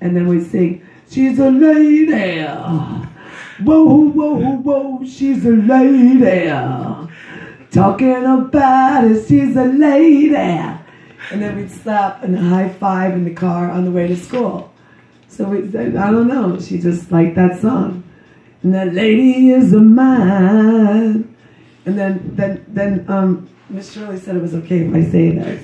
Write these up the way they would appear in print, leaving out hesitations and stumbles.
And then we'd sing, she's a lady. Whoa, whoa, whoa, she's a lady. Talking about it, she's a lady. And then we'd slap and high five in the car on the way to school. So I don't know, she just liked that song. And that lady is a man. And then Miss Shirley said it was okay if I say this.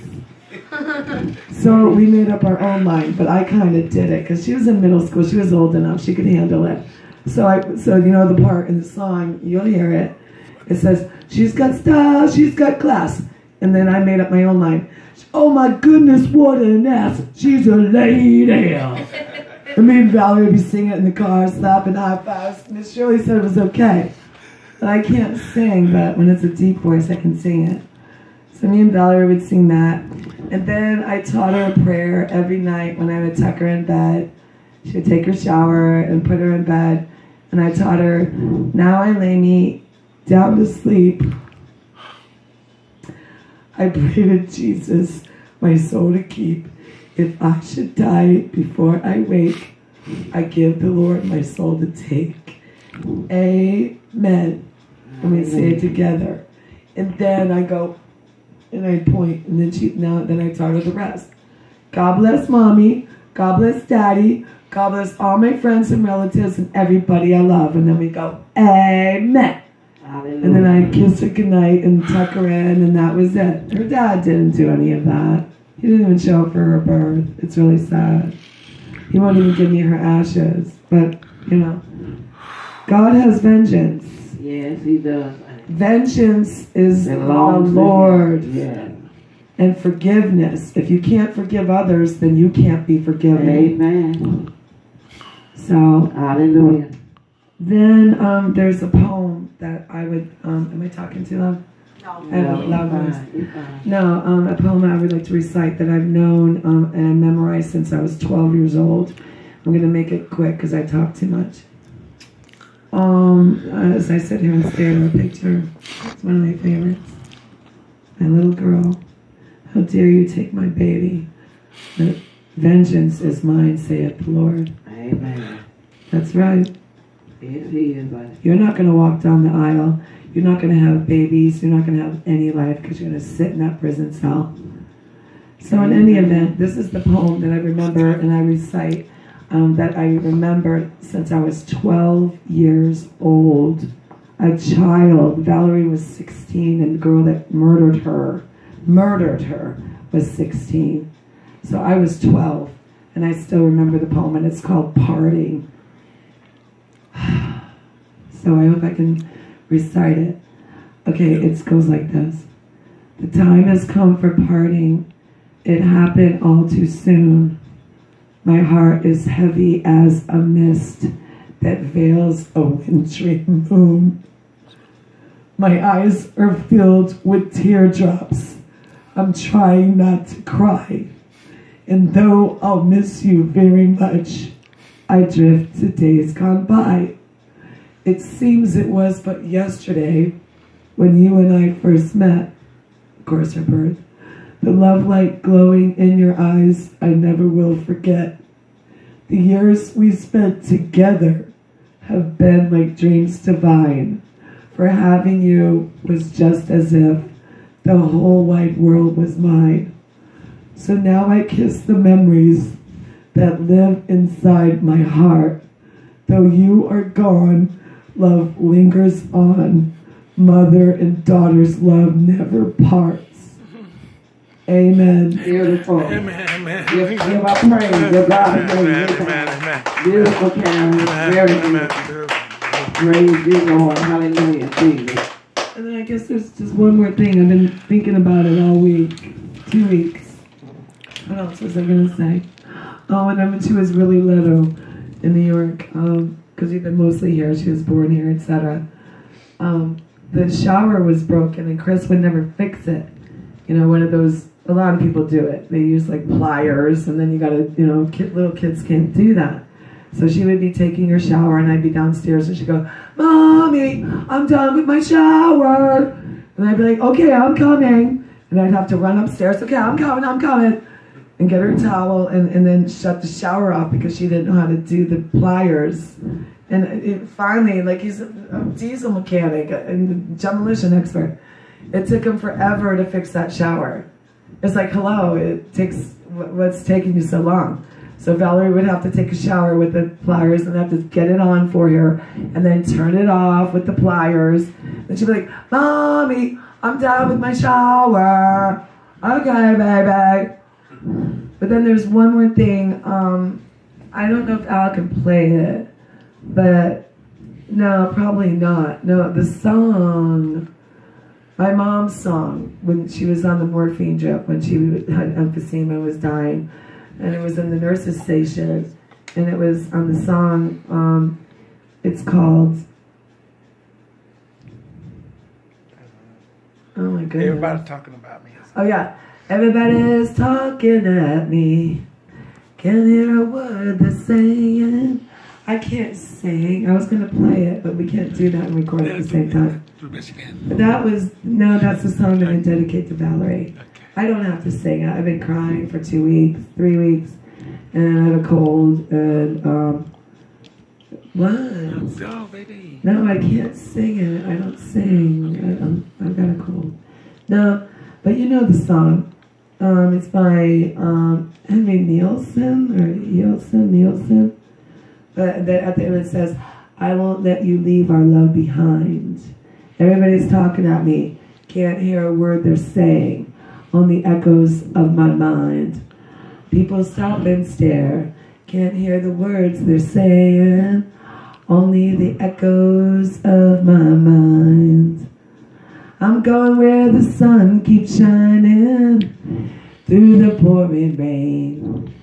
So we made up our own line, but I kind of did it because she was in middle school. She was old enough, she could handle it. So you know the part in the song, you'll hear it. It says, she's got style, she's got class. And then I made up my own line. Oh my goodness, what an ass. She's a lady. And me and Valerie would be singing it in the car, slapping high fives. Miss Shirley said it was okay. But I can't sing, but when it's a deep voice, I can sing it. So me and Valerie would sing that. And then I taught her a prayer every night when I would tuck her in bed. She would take her shower and put her in bed. And I taught her, now I lay me down to sleep. I pray to Jesus, my soul to keep. If I should die before I wake, I give the Lord my soul to take. Amen. And we say it together. And then I go, and I point, and then I taught her the rest. God bless Mommy, God bless Daddy, God bless all my friends and relatives and everybody I love. And then we go, Amen. Hallelujah. And then I kiss her goodnight and tuck her in, and that was it. Her dad didn't do any of that. He didn't even show up for her birth. It's really sad. He won't even give me her ashes. But, you know, God has vengeance. Yes, he does. Vengeance is the Lord. Yeah. And forgiveness. If you can't forgive others, then you can't be forgiven. Amen. So, hallelujah. Then there's a poem that I would, am I talking too loud? No. I have a loud voice. No, a poem I would like to recite that I've known and I memorized since I was 12 years old. I'm going to make it quick because I talk too much. As I sit here and stare at a picture, it's one of my favorites. My little girl, how dare you take my baby? The vengeance is mine, saith the Lord. Amen. That's right. Yes, he is. You're not going to walk down the aisle. You're not going to have babies. You're not going to have any life because you're going to sit in that prison cell. So in any event, this is the poem that I remember and I recite that I remember since I was 12 years old. A child. Valerie was 16 and the girl that murdered her was 16. So I was 12 and I still remember the poem, and it's called Parting. So I hope I can recite it. Okay, it goes like this. The time has come for parting. It happened all too soon. My heart is heavy as a mist that veils a wintry moon. My eyes are filled with teardrops. I'm trying not to cry. And though I'll miss you very much, I drift to days gone by. It seems it was but yesterday when you and I first met, of course her birth. The love light glowing in your eyes I never will forget. The years we spent together have been like dreams divine. For having you was just as if the whole wide world was mine. So now I kiss the memories that live inside my heart. Though you are gone, love lingers on. Mother and daughter's love never parts. Amen. Beautiful. Amen. Amen. Give our praise. Give God praise. Amen. Beautiful, Karen. Very beautiful. Praise you, Lord. Hallelujah. Jesus. And then I guess there's just one more thing. I've been thinking about it all week. 2 weeks. What else was I going to say? Oh, and then when she was really little in New York, because we've been mostly here, she was born here, etc. The shower was broken and Chris would never fix it. You know, one of those, a lot of people do it. They use like pliers, and then you gotta, you know, little kids can't do that. So she would be taking her shower and I'd be downstairs and she'd go, Mommy, I'm done with my shower. And I'd be like, okay, I'm coming. And I'd have to run upstairs, okay, I'm coming. and get her towel and then shut the shower off because she didn't know how to do the pliers. And finally, like, he's a diesel mechanic and demolition expert. It took him forever to fix that shower. It's like, hello, it takes, what's taking you so long? So Valerie would have to take a shower with the pliers and have to get it on for her and then turn it off with the pliers. And she'd be like, Mommy, I'm done with my shower. Okay, baby. But then there's one more thing. I don't know if Al can play it, but no, probably not. No, the song, my mom's song, when she was on the morphine drip, when she had emphysema and was dying, and it was in the nurse's station, and it was on the song, it's called, oh my goodness. Everybody's talking about me. Oh yeah. Everybody's talking at me. Can't hear a word they're saying. I can't sing. I was going to play it, but we can't do that and record it at the same time. But that was, no, that's the song that I dedicate to Valerie. I don't have to sing. I've been crying for 2 weeks, 3 weeks, and I have a cold, and, what? Oh, baby. No, I can't sing it. I don't sing. I've got a cold. No, but you know the song. It's by Henry Nielsen, or Nielsen. But at the end it says, I won't let you leave our love behind. Everybody's talking at me. Can't hear a word they're saying. Only echoes of my mind. People stop and stare. Can't hear the words they're saying. Only the echoes of my mind. I'm going where the sun keeps shining through the pouring rain.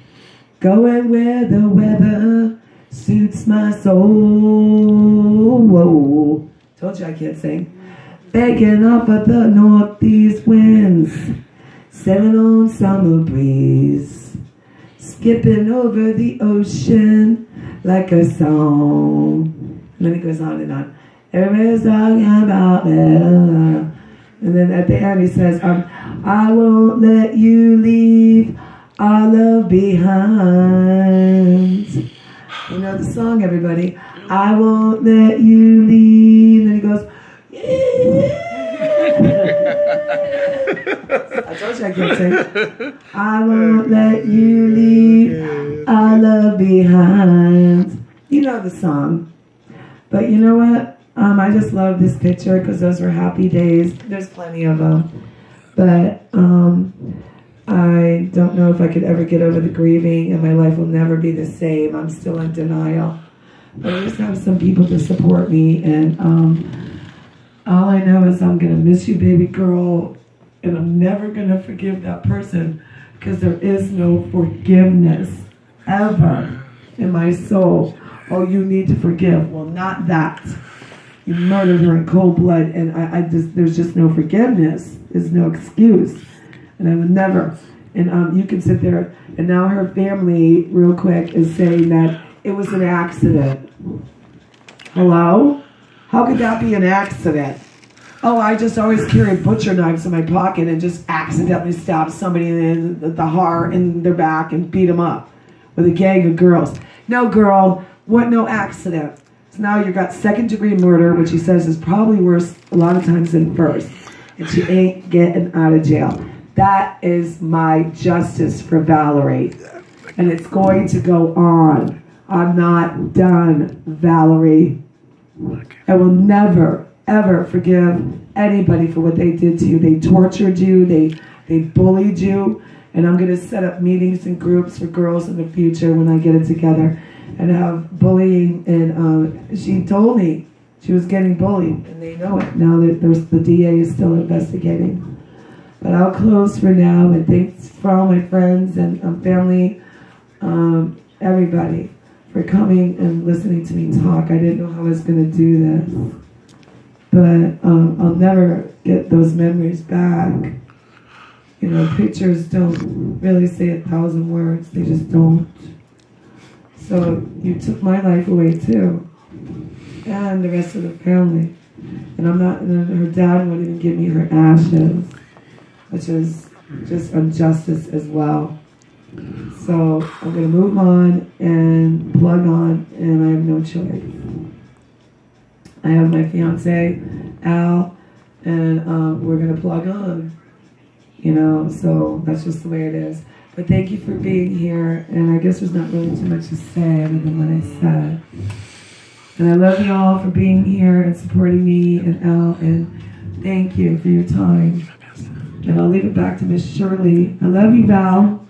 Going where the weather suits my soul. Whoa. Told you I can't sing. Begging off of the northeast winds, sailing on summer breeze, skipping over the ocean like a song. And then it goes on and on. Everybody's talking about it. And then at the end he says, I won't let you leave our love behind. You know the song, everybody. I won't let you leave. And then he goes, yeah. I told you I can't sing. I won't let you leave our love behind. You know the song. But you know what? I just love this picture because those were happy days. There's plenty of them. But I don't know if I could ever get over the grieving, and my life will never be the same. I'm still in denial. But I just have some people to support me, and all I know is I'm going to miss you, baby girl, and I'm never going to forgive that person because there is no forgiveness ever in my soul. Oh, you need to forgive. Well, not that. You murdered her in cold blood, and there's just no forgiveness. There's no excuse. And I would never. And you can sit there, and now her family, real quick, is saying that it was an accident. Hello? How could that be an accident? Oh, I just always carry butcher knives in my pocket and just accidentally stab somebody in the heart in their back and beat them up with a gang of girls. No, girl. What? No accident. So now you got second-degree murder, which he says is probably worse a lot of times than first. And she ain't getting out of jail. That is my justice for Valerie. And it's going to go on. I'm not done, Valerie. I will never, ever forgive anybody for what they did to you. They tortured you. They bullied you. And I'm going to set up meetings and groups for girls in the future when I get it together. And have bullying, and she told me she was getting bullied, and they know it. Now that the DA is still investigating. But I'll close for now, and thanks for all my friends and family, everybody, for coming and listening to me talk. I didn't know how I was going to do this. But I'll never get those memories back. You know, pictures don't really say 1,000 words. They just don't. So you took my life away too, and the rest of the family. And I'm not. And her dad wouldn't even give me her ashes, which is just injustice as well. So I'm going to move on and plug on, and I have no choice. I have my fiance, Al, and we're going to plug on. You know, so that's just the way it is. But thank you for being here, and I guess there's not really too much to say other than what I said. And I love you all for being here and supporting me and Al, and thank you for your time. And I'll leave it back to Miss Shirley. I love you, Val.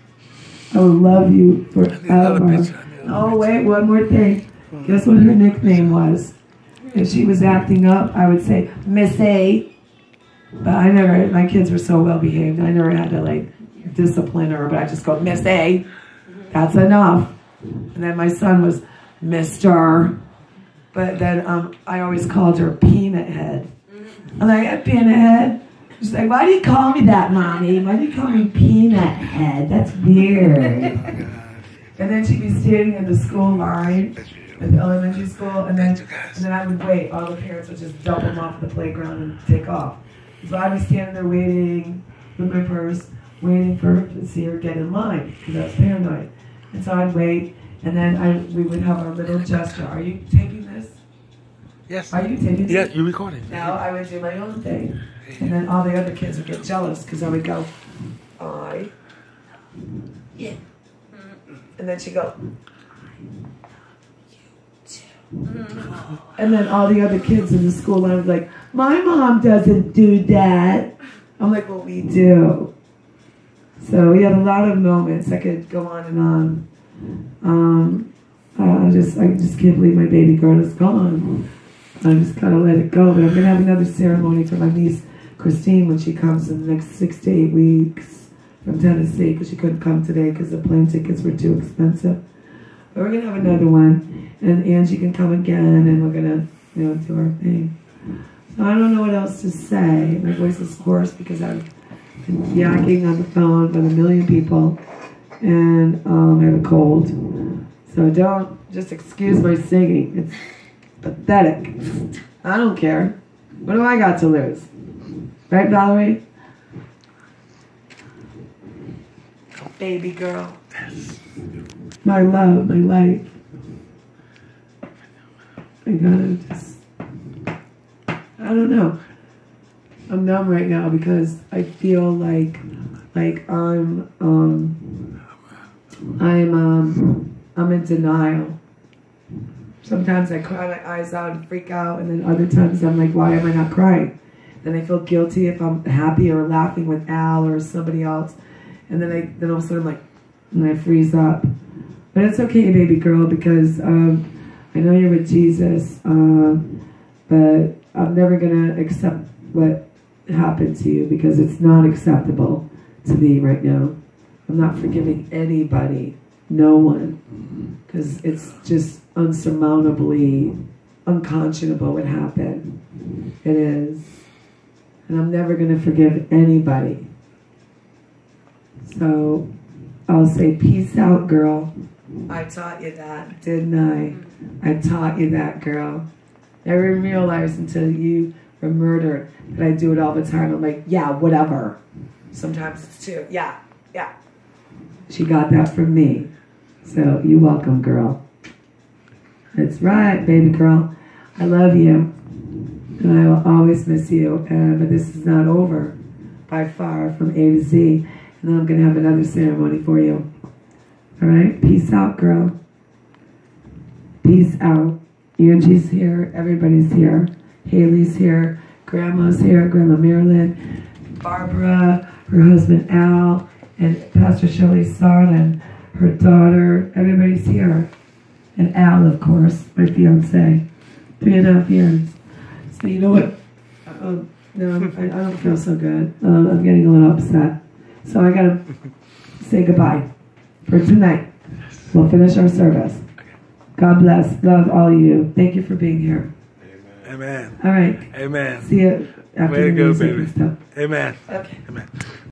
I will love you forever. Oh, wait, one more thing. Guess what her nickname was? If she was acting up, I would say, Miss A. But I never, my kids were so well behaved, I never had to like discipline her, but I just go, Miss A. That's enough. And then my son was Mr. But then I always called her Peanut Head. I'm like, Peanut Head? She's like, why do you call me that, Mommy? Why do you call me Peanut Head? That's weird. And then she'd be standing in the school line at the elementary school, and then I would wait. All the parents would just dump them off the playground and take off. So I'd be standing there waiting with my purse, waiting for her to see her get in line, because I was paranoid. And so I'd wait, and then we would have our little gesture. Are you taping this? Yes. Are you taping this? Yeah, you're recording. Now I would do my own thing. And then all the other kids would get jealous, because I would go, yeah. And then she'd go, and then all the other kids in the school line would be like, my mom doesn't do that. I'm like, well, we do. So we had a lot of moments. I could go on and on. I just can't believe my baby girl is gone. I just gotta let it go. But I'm gonna have another ceremony for my niece Christine when she comes in the next 6 to 8 weeks from Tennessee, because she couldn't come today because the plane tickets were too expensive. But we're gonna have another one, and Angie can come again, and we're gonna, do our thing. So I don't know what else to say. My voice is hoarse because I've been yakking on the phone with a million people, and I have a cold. So just excuse my singing. It's pathetic. I don't care. What do I got to lose? Right, Valerie? Baby girl. My love, my life. I gotta just, I don't know. I'm numb right now because I feel like I'm in denial. Sometimes I cry my eyes out and freak out, and then other times I'm like, why am I not crying? Then I feel guilty if I'm happy or laughing with Al or somebody else, and then all of a sudden I'm like, and I freeze up. But it's okay, baby girl, because I know you're with Jesus, but I'm never gonna accept what happened to you, because it's not acceptable to me right now. I'm not forgiving anybody, no one, because it's just unsurmountably unconscionable what happened. It is. And I'm never going to forgive anybody. So I'll say, peace out, girl. I taught you that, didn't I? I taught you that, girl. Never realized until you were murdered that I do it all the time. I'm like, yeah, whatever. Sometimes it's too, yeah. She got that from me. So you're welcome, girl. That's right, baby girl. I love you. And I will always miss you. But this is not over, by far, from A to Z. And then I'm going to have another ceremony for you. All right? Peace out, girl. Peace out. Angie's here. Everybody's here. Haley's here. Grandma's here. Grandma Marilyn. Barbara. Her husband, Al. And Pastor Shelley's son. And her daughter. Everybody's here. And Al, of course, my fiance. 3.5 years. So you know what? No, I don't feel so good. I'm getting a little upset. So I gotta say goodbye for tonight. We'll finish our service. God bless. Love all of you. Thank you for being here. Amen. All right. Amen. See you after Way to the go, music baby. and stuff. Amen. Okay. Amen.